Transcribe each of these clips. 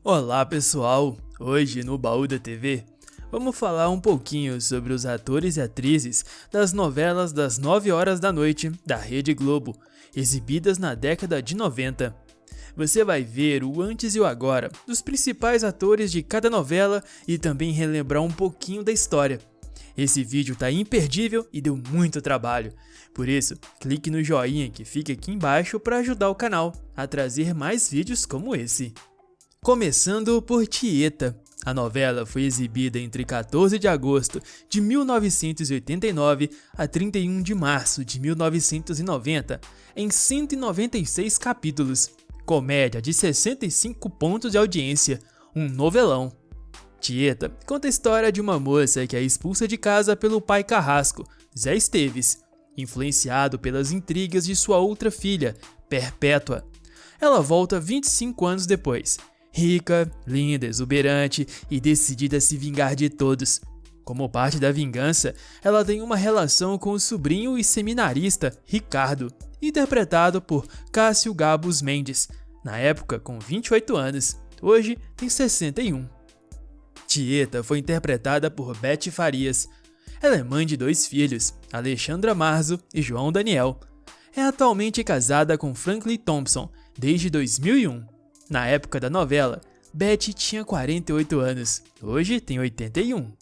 Olá pessoal, hoje no Baú da TV vamos falar um pouquinho sobre os atores e atrizes das novelas das 9 horas da noite da Rede Globo, exibidas na década de 90. Você vai ver o antes e o agora dos principais atores de cada novela e também relembrar um pouquinho da história. Esse vídeo tá imperdível e deu muito trabalho, por isso clique no joinha que fica aqui embaixo para ajudar o canal a trazer mais vídeos como esse. Começando por Tieta. A novela foi exibida entre 14 de agosto de 1989 a 31 de março de 1990, em 196 capítulos, comédia de 65 pontos de audiência, um novelão. Tieta conta a história de uma moça que é expulsa de casa pelo pai carrasco, Zé Esteves, influenciado pelas intrigas de sua outra filha, Perpétua. Ela volta 25 anos depois, rica, linda, exuberante e decidida a se vingar de todos. Como parte da vingança, ela tem uma relação com o sobrinho e seminarista Ricardo, interpretado por Cássio Gabus Mendes, na época com 28 anos, hoje tem 61. Tieta foi interpretada por Beth Farias. Ela é mãe de 2 filhos, Alexandra Marzo e João Daniel. É atualmente casada com Franklin Thompson desde 2001. Na época da novela, Beth tinha 48 anos, hoje tem 81.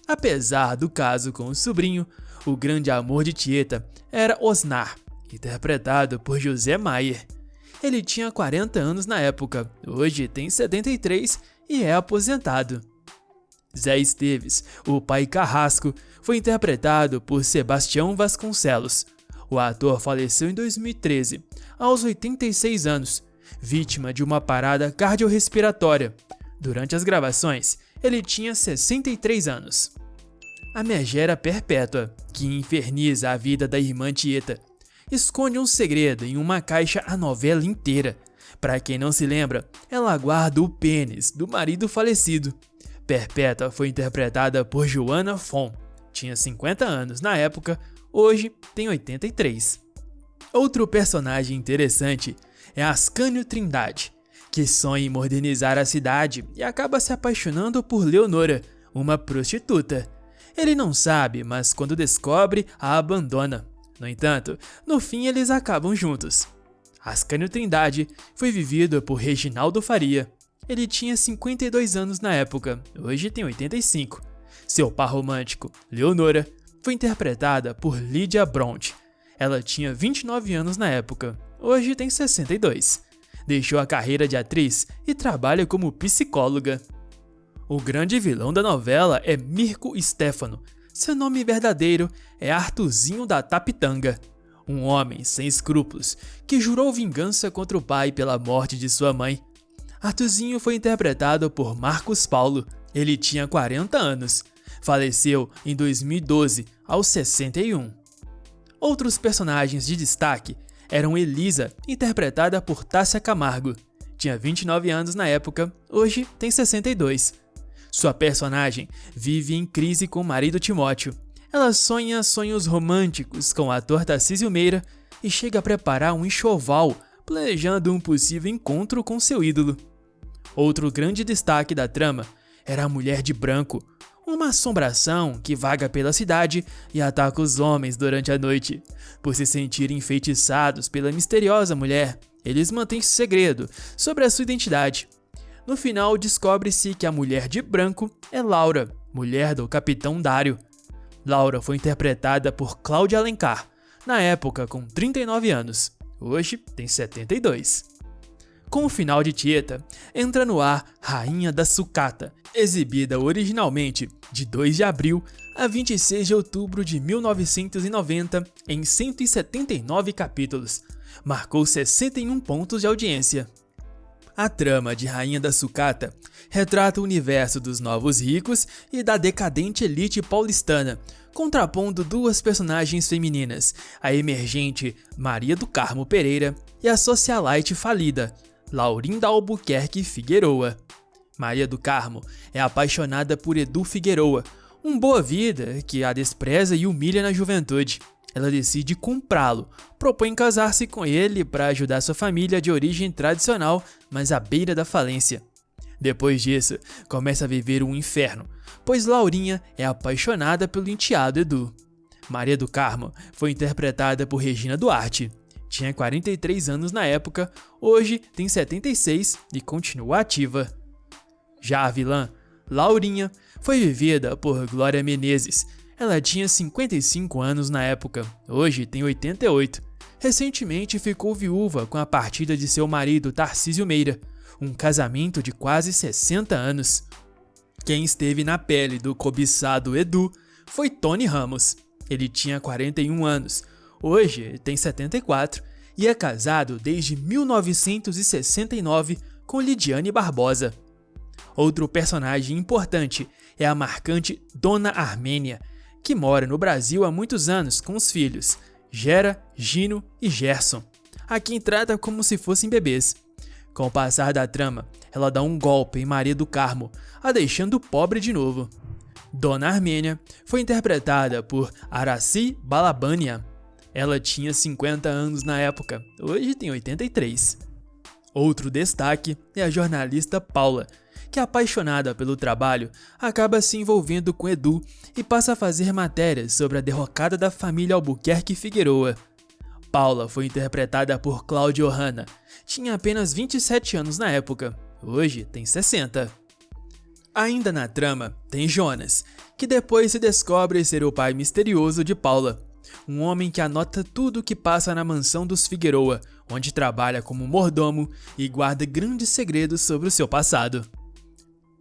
Apesar do caso com o sobrinho, o grande amor de Tieta era Osnar, interpretado por José Maier. Ele tinha 40 anos na época, hoje tem 73 e é aposentado. Zé Esteves, o pai carrasco, foi interpretado por Sebastião Vasconcelos. O ator faleceu em 2013, aos 86 anos, vítima de uma parada cardiorrespiratória. Durante as gravações, ele tinha 63 anos. A megera Perpétua, que inferniza a vida da irmã Tieta, esconde um segredo em uma caixa a novela inteira. Para quem não se lembra, ela guarda o pênis do marido falecido. Perpétua foi interpretada por Joana Fon. Tinha 50 anos na época, hoje tem 83. Outro personagem interessante é Ascânio Trindade, que sonha em modernizar a cidade e acaba se apaixonando por Leonora, uma prostituta. Ele não sabe, mas quando descobre, a abandona. No entanto, no fim eles acabam juntos. Ascânio Trindade foi vivido por Reginaldo Faria. Ele tinha 52 anos na época, hoje tem 85. Seu par romântico, Leonora, foi interpretada por Lídia Bronte. Ela tinha 29 anos na época, hoje tem 62. Deixou a carreira de atriz e trabalha como psicóloga. O grande vilão da novela é Mirko Stefano. Seu nome verdadeiro é Arthurzinho da Tapitanga, um homem sem escrúpulos que jurou vingança contra o pai pela morte de sua mãe. Arthurzinho foi interpretado por Marcos Paulo. Ele tinha 40 anos. Faleceu em 2012, aos 61. Outros personagens de destaque eram Elisa, interpretada por Tássia Camargo. Tinha 29 anos na época, hoje tem 62. Sua personagem vive em crise com o marido Timóteo. Ela sonha sonhos românticos com o ator Tarcísio Meira e chega a preparar um enxoval, planejando um possível encontro com seu ídolo. Outro grande destaque da trama era a Mulher de Branco, uma assombração que vaga pela cidade e ataca os homens durante a noite. Por se sentirem enfeitiçados pela misteriosa mulher, eles mantêm segredo sobre a sua identidade. No final, descobre-se que a Mulher de Branco é Laura, mulher do Capitão Dário. Laura foi interpretada por Cláudia Alencar, na época com 39 anos, hoje tem 72. Com o final de Tieta, entra no ar Rainha da Sucata, exibida originalmente de 2 de abril a 26 de outubro de 1990 em 179 capítulos. Marcou 61 pontos de audiência. A trama de Rainha da Sucata retrata o universo dos novos ricos e da decadente elite paulistana, contrapondo 2 personagens femininas, a emergente Maria do Carmo Pereira e a socialite falida, Laurinda Albuquerque Figueroa. Maria do Carmo é apaixonada por Edu Figueroa, um boa-vida que a despreza e humilha na juventude. Ela decide comprá-lo, propõe casar-se com ele para ajudar sua família de origem tradicional, mas à beira da falência. Depois disso, começa a viver um inferno, pois Laurinha é apaixonada pelo enteado Edu. Maria do Carmo foi interpretada por Regina Duarte. Tinha 43 anos na época, hoje tem 76 e continua ativa. Já a vilã, Laurinha, foi vivida por Glória Menezes. Ela tinha 55 anos na época, hoje tem 88. Recentemente ficou viúva com a partida de seu marido Tarcísio Meira, um casamento de quase 60 anos. Quem esteve na pele do cobiçado Edu foi Tony Ramos. Ele tinha 41 anos, hoje tem 74 e é casado desde 1969 com Lidiane Barbosa. Outro personagem importante é a marcante Dona Armênia, que mora no Brasil há muitos anos com os filhos Gera, Gino e Gerson, a quem trata como se fossem bebês. Com o passar da trama, ela dá um golpe em Maria do Carmo, a deixando pobre de novo. Dona Armênia foi interpretada por Araci Balabania. Ela tinha 50 anos na época, hoje tem 83. Outro destaque é a jornalista Paula, que, apaixonada pelo trabalho, acaba se envolvendo com Edu e passa a fazer matérias sobre a derrocada da família Albuquerque Figueroa. Paula foi interpretada por Cláudia Ohana. Tinha apenas 27 anos na época, hoje tem 60. Ainda na trama, tem Jonas, que depois se descobre ser o pai misterioso de Paula. Um homem que anota tudo o que passa na mansão dos Figueroa, onde trabalha como mordomo e guarda grandes segredos sobre o seu passado.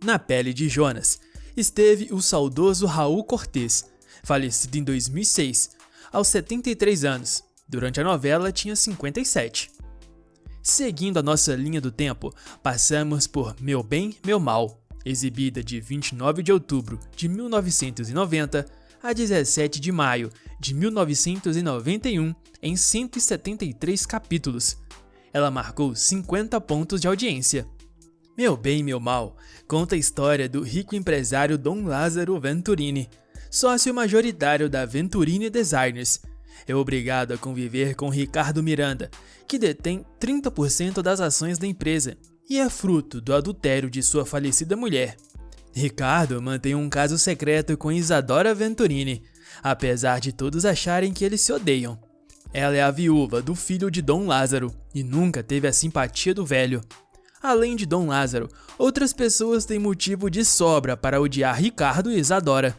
Na pele de Jonas, esteve o saudoso Raul Cortez, falecido em 2006, aos 73 anos. Durante a novela tinha 57. Seguindo a nossa linha do tempo, passamos por Meu Bem, Meu Mal, exibida de 29 de outubro de 1990 a 17 de maio de 1991 em 173 capítulos. Ela marcou 50 pontos de audiência. Meu Bem, Meu Mal conta a história do rico empresário Dom Lázaro Venturini, sócio majoritário da Venturini Designers. É obrigado a conviver com Ricardo Miranda, que detém 30% das ações da empresa e é fruto do adultério de sua falecida mulher. Ricardo mantém um caso secreto com Isadora Venturini, apesar de todos acharem que eles se odeiam. Ela é a viúva do filho de Dom Lázaro e nunca teve a simpatia do velho. Além de Dom Lázaro, outras pessoas têm motivo de sobra para odiar Ricardo e Isadora.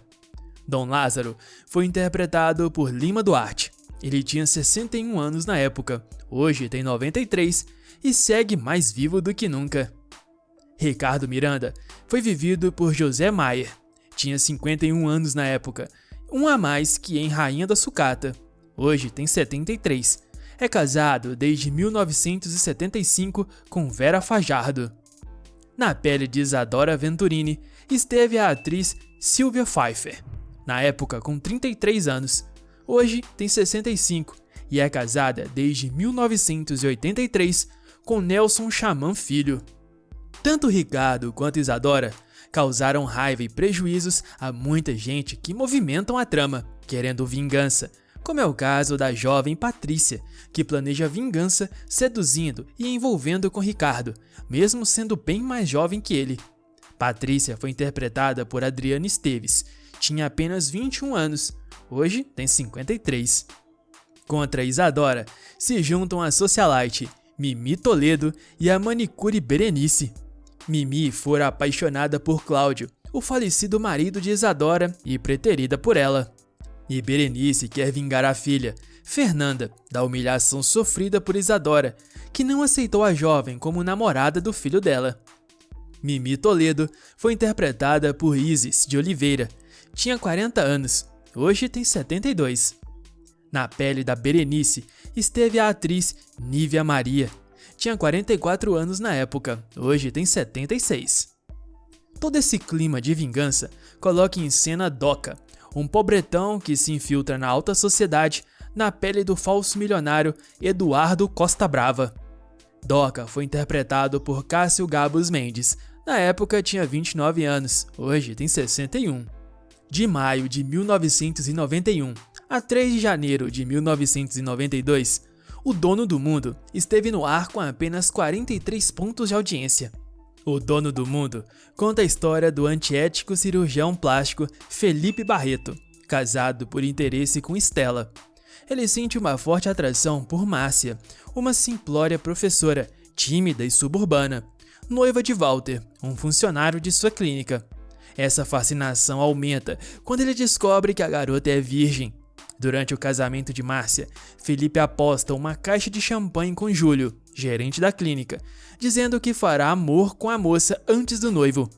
Dom Lázaro foi interpretado por Lima Duarte. Ele tinha 61 anos na época, hoje tem 93 e segue mais vivo do que nunca. Ricardo Miranda foi vivido por José Maier. Tinha 51 anos na época, um a mais que em Rainha da Sucata. Hoje tem 73. É casado desde 1975 com Vera Fajardo. Na pele de Isadora Venturini esteve a atriz Sylvia Pfeiffer, na época com 33 anos. Hoje tem 65 e é casada desde 1983 com Nelson Xamã Filho. Tanto Ricardo quanto Isadora causaram raiva e prejuízos a muita gente que movimentam a trama, querendo vingança, como é o caso da jovem Patrícia, que planeja vingança seduzindo e envolvendo com Ricardo, mesmo sendo bem mais jovem que ele. Patrícia foi interpretada por Adriana Esteves, tinha apenas 21 anos, hoje tem 53. Contra Isadora se juntam a socialite Mimi Toledo e a manicure Berenice. Mimi fora apaixonada por Cláudio, o falecido marido de Isadora, e preterida por ela. E Berenice quer vingar a filha, Fernanda, da humilhação sofrida por Isadora, que não aceitou a jovem como namorada do filho dela. Mimi Toledo foi interpretada por Isis de Oliveira. Tinha 40 anos, hoje tem 72. Na pele da Berenice esteve a atriz Nívia Maria. Tinha 44 anos na época, hoje tem 76. Todo esse clima de vingança coloca em cena Doca, um pobretão que se infiltra na alta sociedade na pele do falso milionário Eduardo Costa Brava. Doca foi interpretado por Cássio Gabos Mendes. Na época tinha 29 anos, hoje tem 61. De maio de 1991 a 3 de janeiro de 1992, O Dono do Mundo esteve no ar com apenas 43 pontos de audiência. O Dono do Mundo conta a história do antiético cirurgião plástico Felipe Barreto, casado por interesse com Estela. Ele sente uma forte atração por Márcia, uma simplória professora, tímida e suburbana, noiva de Walter, um funcionário de sua clínica. Essa fascinação aumenta quando ele descobre que a garota é virgem. Durante o casamento de Márcia, Felipe aposta uma caixa de champanhe com Júlio, gerente da clínica, dizendo que fará amor com a moça antes do noivo.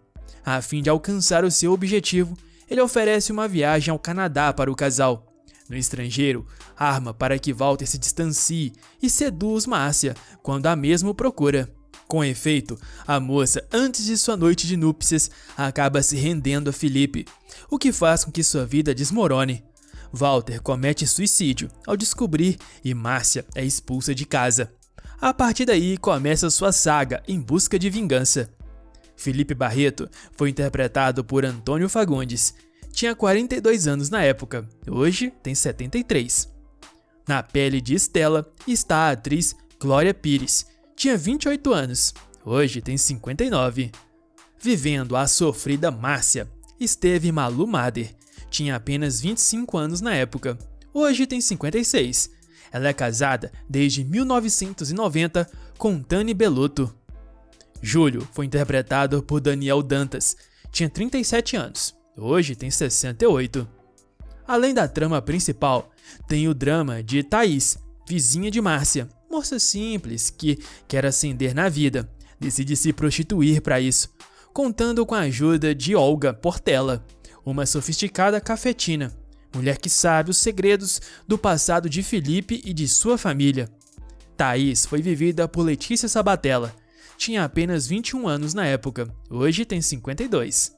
A fim de alcançar o seu objetivo, ele oferece uma viagem ao Canadá para o casal. No estrangeiro, arma para que Walter se distancie e seduz Márcia quando a mesma o procura. Com efeito, a moça, antes de sua noite de núpcias, acaba se rendendo a Felipe, o que faz com que sua vida desmorone. Walter comete suicídio ao descobrir e Márcia é expulsa de casa. A partir daí começa sua saga em busca de vingança. Felipe Barreto foi interpretado por Antônio Fagundes. Tinha 42 anos na época, hoje tem 73. Na pele de Estela está a atriz Glória Pires. Tinha 28 anos, hoje tem 59. Vivendo a sofrida Márcia, esteve Malu Mader. Tinha apenas 25 anos na época, hoje tem 56. Ela é casada desde 1990 com Tani Belotto. Júlio foi interpretado por Daniel Dantas. Tinha 37 anos, hoje tem 68. Além da trama principal, tem o drama de Thaís, vizinha de Márcia, moça simples que quer ascender na vida, decide se prostituir para isso, contando com a ajuda de Olga Portela, uma sofisticada cafetina, mulher que sabe os segredos do passado de Felipe e de sua família. Thaís foi vivida por Letícia Sabatella. Tinha apenas 21 anos na época, hoje tem 52.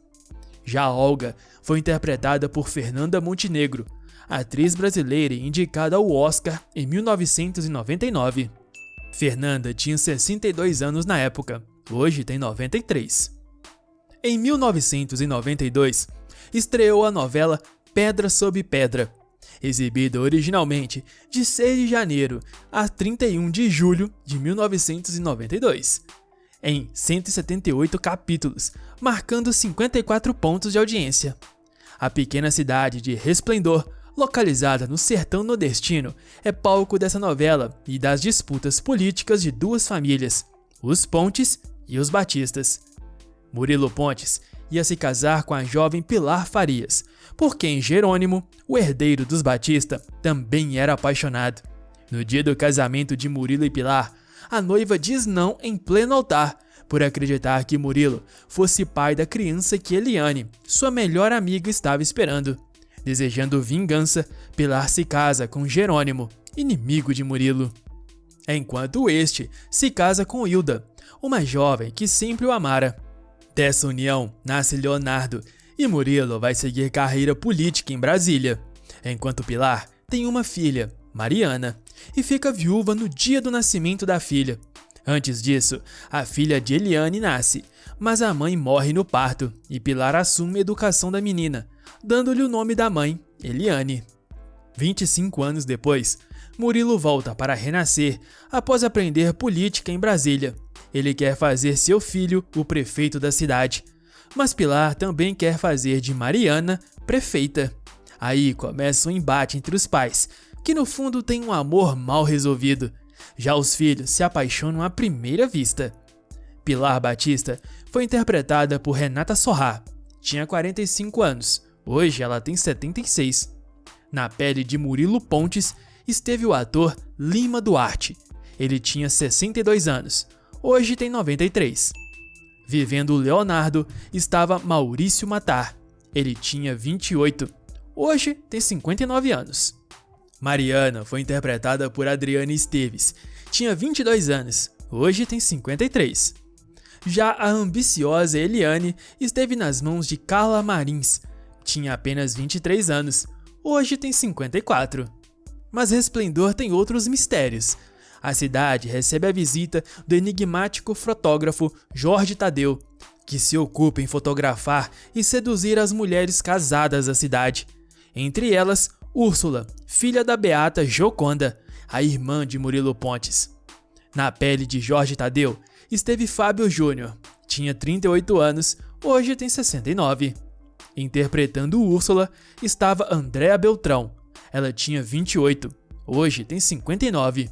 Já Olga foi interpretada por Fernanda Montenegro, atriz brasileira indicada ao Oscar em 1999. Fernanda tinha 62 anos na época, hoje tem 93. Em 1992, estreou a novela Pedra sobre Pedra, exibida originalmente de 6 de janeiro a 31 de julho de 1992, em 178 capítulos, marcando 54 pontos de audiência. A pequena cidade de Resplendor, localizada no sertão nordestino, é palco dessa novela e das disputas políticas de duas famílias, os Pontes e os Batistas. Murilo Pontes ia se casar com a jovem Pilar Farias, por quem Jerônimo, o herdeiro dos Batista, também era apaixonado. No dia do casamento de Murilo e Pilar, a noiva diz não em pleno altar, por acreditar que Murilo fosse pai da criança que Eliane, sua melhor amiga, estava esperando. Desejando vingança, Pilar se casa com Jerônimo, inimigo de Murilo. Enquanto este se casa com Hilda, uma jovem que sempre o amara. Dessa união nasce Leonardo, e Murilo vai seguir carreira política em Brasília, enquanto Pilar tem uma filha, Mariana, e fica viúva no dia do nascimento da filha. Antes disso, a filha de Eliane nasce, mas a mãe morre no parto e Pilar assume a educação da menina, dando-lhe o nome da mãe, Eliane. 25 anos depois, Murilo volta para renascer após aprender política em Brasília. Ele quer fazer seu filho o prefeito da cidade, mas Pilar também quer fazer de Mariana prefeita. Aí começa um embate entre os pais, que no fundo têm um amor mal resolvido. Já os filhos se apaixonam à primeira vista. Pilar Batista foi interpretada por Renata Sorrah. Tinha 45 anos, hoje ela tem 76. Na pele de Murilo Pontes esteve o ator Lima Duarte. Ele tinha 62 anos, hoje tem 93. Vivendo o Leonardo estava Maurício Matar. Ele tinha 28, hoje tem 59 anos. Mariana foi interpretada por Adriana Esteves. Tinha 22 anos, hoje tem 53. Já a ambiciosa Eliane esteve nas mãos de Carla Marins. Tinha apenas 23 anos, hoje tem 54. Mas Resplendor tem outros mistérios. A cidade recebe a visita do enigmático fotógrafo Jorge Tadeu, que se ocupa em fotografar e seduzir as mulheres casadas da cidade. Entre elas, Úrsula, filha da beata Joconda, a irmã de Murilo Pontes. Na pele de Jorge Tadeu esteve Fábio Júnior. Tinha 38 anos, hoje tem 69. Interpretando Úrsula estava Andréa Beltrão. Ela tinha 28, hoje tem 59.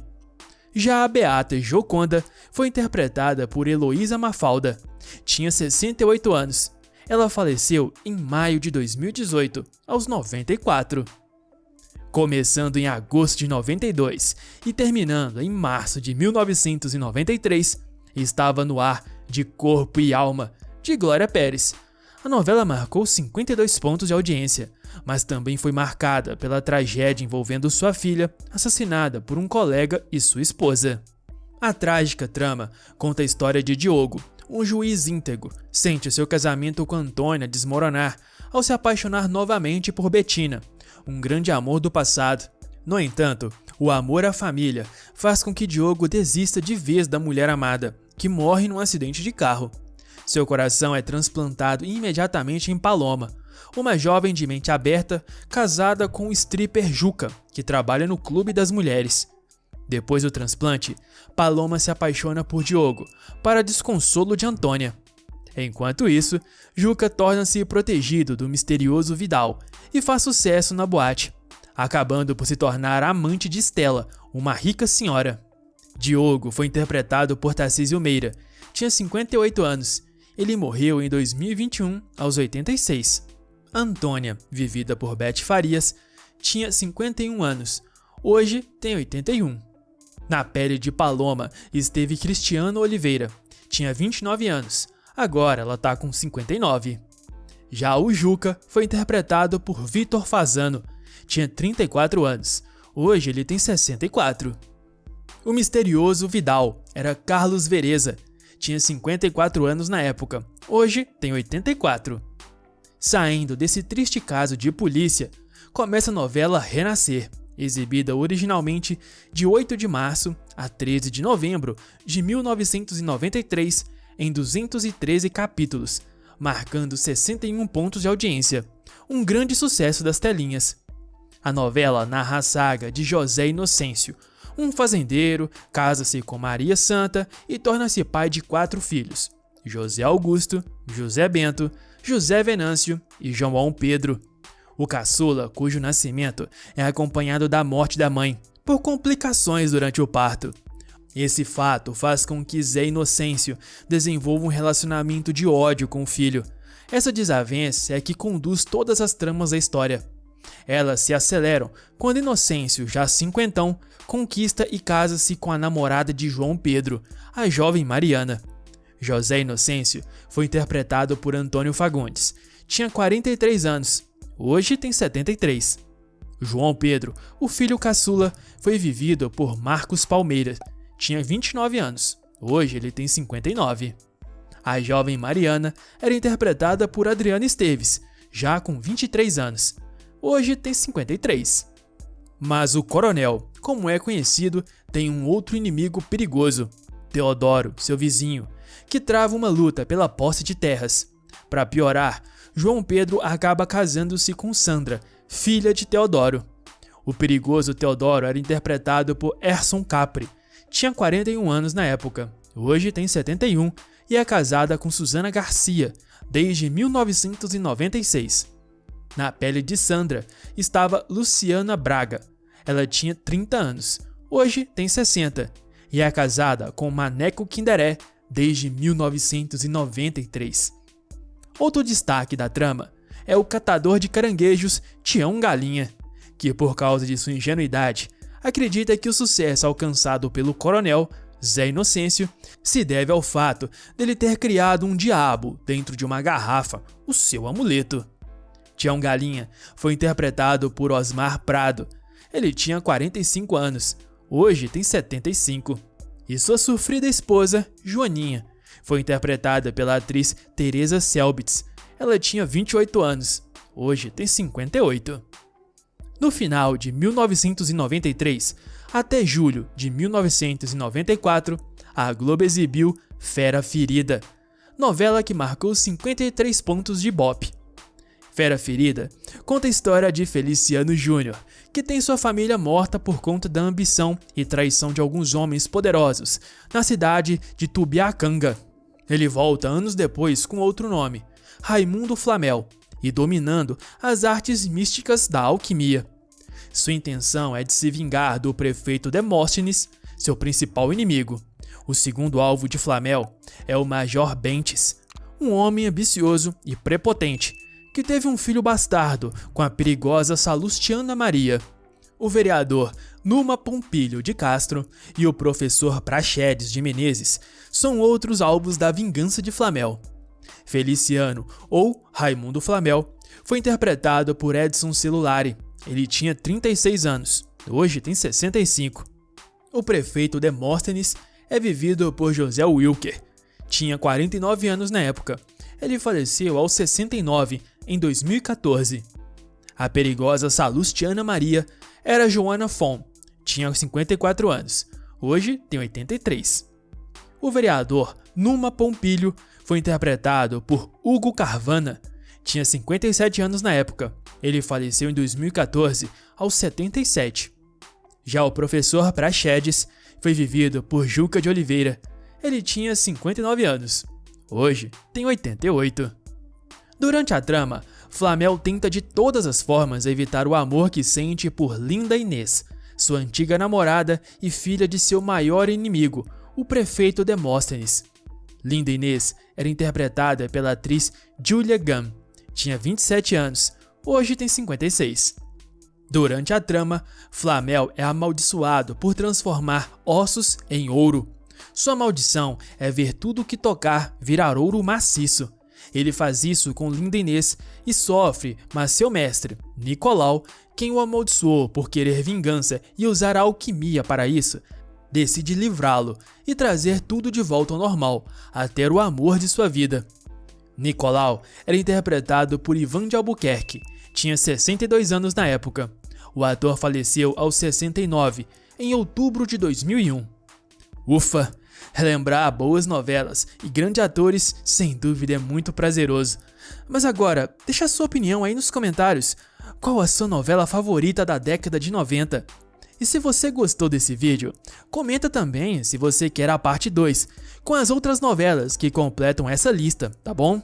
Já a Beata Joconda foi interpretada por Heloísa Mafalda. Tinha 68 anos. Ela faleceu em maio de 2018, aos 94. Começando em agosto de 92 e terminando em março de 1993, estava no ar De Corpo e Alma, de Glória Pérez. A novela marcou 52 pontos de audiência, mas também foi marcada pela tragédia envolvendo sua filha, assassinada por um colega e sua esposa. A trágica trama conta a história de Diogo, um juiz íntegro, sente seu casamento com Antônia desmoronar ao se apaixonar novamente por Betina, um grande amor do passado. No entanto, o amor à família faz com que Diogo desista de vez da mulher amada, que morre num acidente de carro. Seu coração é transplantado imediatamente em Paloma, uma jovem de mente aberta casada com o stripper Juca, que trabalha no Clube das Mulheres. Depois do transplante, Paloma se apaixona por Diogo, para desconsolo de Antônia. Enquanto isso, Juca torna-se protegido do misterioso Vidal e faz sucesso na boate, acabando por se tornar amante de Estela, uma rica senhora. Diogo foi interpretado por Tarcísio Meira, tinha 58 anos. Ele morreu em 2021, aos 86. Antônia, vivida por Beth Farias, tinha 51 anos. Hoje tem 81. Na pele de Paloma esteve Cristiano Oliveira. Tinha 29 anos. Agora ela tá com 59. Já o Juca foi interpretado por Vitor Fasano. Tinha 34 anos. Hoje ele tem 64. O misterioso Vidal era Carlos Vereza. Tinha 54 anos na época, hoje tem 84. Saindo desse triste caso de polícia, começa a novela Renascer, exibida originalmente de 8 de março a 13 de novembro de 1993, em 213 capítulos, marcando 61 pontos de audiência, um grande sucesso das telinhas. A novela narra a saga de José Inocêncio, um fazendeiro, casa-se com Maria Santa e torna-se pai de 4 filhos: José Augusto, José Bento, José Venâncio e João Pedro. O caçula, cujo nascimento é acompanhado da morte da mãe, por complicações durante o parto. Esse fato faz com que Zé Inocêncio desenvolva um relacionamento de ódio com o filho. Essa desavença é que conduz todas as tramas da história. Elas se aceleram quando Inocêncio, já cinquentão, conquista e casa-se com a namorada de João Pedro, a jovem Mariana. José Inocêncio foi interpretado por Antônio Fagundes. Tinha 43 anos, hoje tem 73. João Pedro, o filho caçula, foi vivido por Marcos Palmeiras. Tinha 29 anos, hoje ele tem 59. A jovem Mariana era interpretada por Adriana Esteves, já com 23 anos. Hoje tem 53. Mas o coronel, como é conhecido, tem um outro inimigo perigoso, Teodoro, seu vizinho, que trava uma luta pela posse de terras. Para piorar, João Pedro acaba casando-se com Sandra, filha de Teodoro. O perigoso Teodoro era interpretado por Erson Capri. Tinha 41 anos na época, hoje tem 71 e é casada com Suzana Garcia desde 1996. Na pele de Sandra estava Luciana Braga. Ela tinha 30 anos, hoje tem 60, e é casada com Maneco Kinderé desde 1993. Outro destaque da trama é o catador de caranguejos Tião Galinha, que por causa de sua ingenuidade, acredita que o sucesso alcançado pelo coronel Zé Inocêncio se deve ao fato dele ter criado um diabo dentro de uma garrafa, o seu amuleto. Tião Galinha foi interpretado por Osmar Prado. Ele tinha 45 anos, hoje tem 75. E sua sofrida esposa, Joaninha, foi interpretada pela atriz Teresa Selbitz. Ela tinha 28 anos, hoje tem 58. No final de 1993 até julho de 1994, a Globo exibiu Fera Ferida, novela que marcou 53 pontos de Ibope. Fera Ferida conta a história de Feliciano Júnior, que tem sua família morta por conta da ambição e traição de alguns homens poderosos na cidade de Tubiacanga. Ele volta anos depois com outro nome, Raimundo Flamel, e dominando as artes místicas da alquimia. Sua intenção é de se vingar do prefeito Demóstenes, seu principal inimigo. O segundo alvo de Flamel é o Major Bentes, um homem ambicioso e prepotente, que teve um filho bastardo com a perigosa Salustiana Maria. O vereador Numa Pompilho de Castro e o professor Praxedes de Menezes são outros alvos da vingança de Flamel. Feliciano, ou Raimundo Flamel, foi interpretado por Edson Celulari. Ele tinha 36 anos, hoje tem 65. O prefeito Demóstenes é vivido por José Wilker. Tinha 49 anos na época. Ele faleceu aos 69 em 2014. A perigosa Salustiana Maria era Joana Fon. Tinha 54 anos. Hoje tem 83. O vereador Numa Pompilho foi interpretado por Hugo Carvana. Tinha 57 anos na época. Ele faleceu em 2014 aos 77. Já o professor Praxedes foi vivido por Juca de Oliveira. Ele tinha 59 anos. Hoje tem 88. Durante a trama, Flamel tenta de todas as formas evitar o amor que sente por Linda Inês, sua antiga namorada e filha de seu maior inimigo, o prefeito Demóstenes. Linda Inês era interpretada pela atriz Julia Gunn. Tinha 27 anos, hoje tem 56. Durante a trama, Flamel é amaldiçoado por transformar ossos em ouro. Sua maldição é ver tudo o que tocar virar ouro maciço. Ele faz isso com Linda Inês e sofre, mas seu mestre, Nicolau, quem o amaldiçoou por querer vingança e usar a alquimia para isso, decide livrá-lo e trazer tudo de volta ao normal, até o amor de sua vida. Nicolau era interpretado por Ivan de Albuquerque, tinha 62 anos na época. O ator faleceu aos 69, em outubro de 2001. Ufa! Relembrar boas novelas e grandes atores, sem dúvida, é muito prazeroso. Mas agora, deixa a sua opinião aí nos comentários. Qual a sua novela favorita da década de 90? E se você gostou desse vídeo, comenta também se você quer a parte 2, com as outras novelas que completam essa lista, tá bom?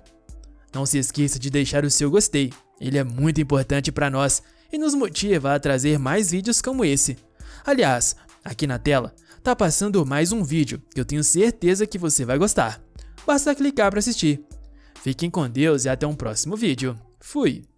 Não se esqueça de deixar o seu gostei, ele é muito importante para nós e nos motiva a trazer mais vídeos como esse. Aliás, aqui na tela tá passando mais um vídeo que eu tenho certeza que você vai gostar. Basta clicar para assistir. Fiquem com Deus e até um próximo vídeo. Fui!